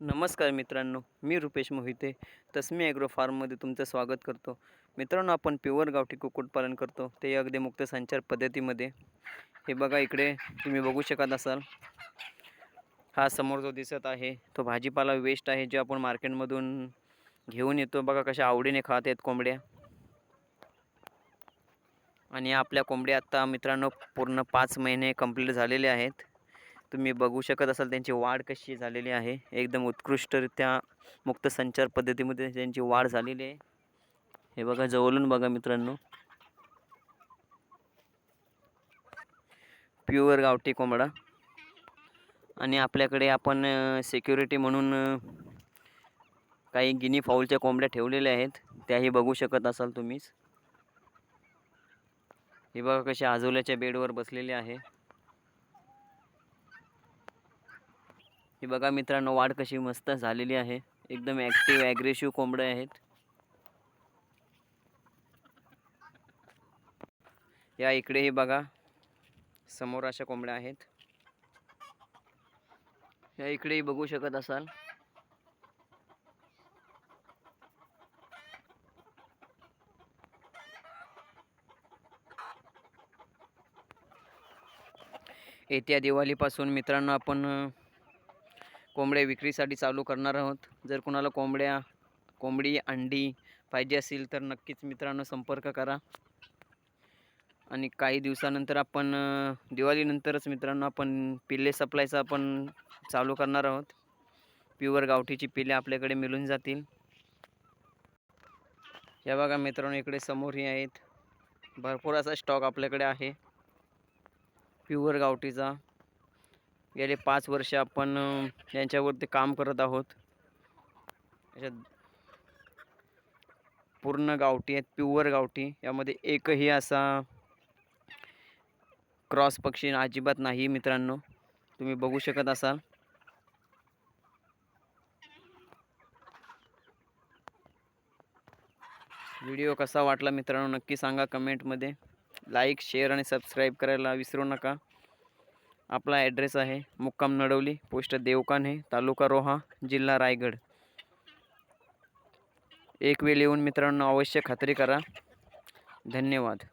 नमस्कार मित्रांनो, मी रुपेश मोहिते. तस्मी ॲग्रो फार्ममध्ये तुमचं स्वागत करतो. मित्रांनो, आपण प्युअर गावठी कुक्कुटपालन करतो, ते अगदी मुक्त संचार पद्धतीमध्ये. हे बघा, इकडे तुम्ही बघू शकत असाल, हा समोर जो दिसत आहे तो भाजीपाला वेस्ट आहे, जे आपण मार्केटमधून घेऊन येतो. बघा कशा आवडीने खात आहेत कोंबड्या. आणि आपल्या कोंबड्या आत्ता मित्रांनो पूर्ण 5 महिने कंप्लीट झालेले आहेत. तुम्ही बघू शकत असाल त्यांची वाढ कशी झालेली आहे. एकदम उत्कृष्टरित्या मुक्त संचार पद्धतीमध्ये त्यांची वाढ झालेली आहे. हे बघा, जवळून बघा मित्रांनो, प्युअर गावठी कोंबडा. आणि आपल्याकडे आपण सिक्युरिटी म्हणून काही गिनी फाऊलच्या कोंबड्या ठेवलेल्या आहेत, त्याही बघू शकत असाल तुम्हीच. हे बघा कशी आजोल्याच्या बेडवर बसलेली आहे. हे बघा मित्रांनो, वाढ कशी मस्त झालेली आहे. एकदम ॲक्टिव्ह ॲग्रेसिव्ह कोंबड्या आहेत. या इकडेही बघा, समोर अशा कोंबड्या आहेत. या इकडेही बघू शकत असाल. येत्या दिवाळीपासून मित्रांनो आपण कोंबड्या विक्रीसाठी चालू करणार आहोत. जर कुणाला कोंबडी अंडी पाहिजे असेल तर नक्कीच मित्रांनो संपर्क करा. आणि काही दिवसानंतर आपण दिवाळीनंतरच मित्रांनो आपण पिल्ले सप्लायचं आपण चालू करणार आहोत. प्युअर गावठीची पिल्ले आपल्याकडे मिळून जातील. या बघा मित्रांनो, इकडे समोरही आहेत. भरपूर असा स्टॉक आपल्याकडे आहे प्युअर गावठीचा. गेले 5 वर्ष आपण यांच्यावरती काम करत आहोत. याच्यात पूर्ण गावठी आहेत, प्युअर गावठी. यामध्ये एकही असा क्रॉस पक्षी अजिबात नाही मित्रांनो, तुम्ही बघू शकत असाल. व्हिडिओ कसा वाटला मित्रांनो नक्की सांगा कमेंटमध्ये. लाईक, शेअर आणि सबस्क्राईब करायला विसरू नका. आपला ॲड्रेस आहे मुक्काम नडवली, पोस्ट देवकान्हे, तालुका रोहा, जिल्हा रायगड. एक वेळ येऊन मित्रांनो अवश्य खात्री करा. धन्यवाद.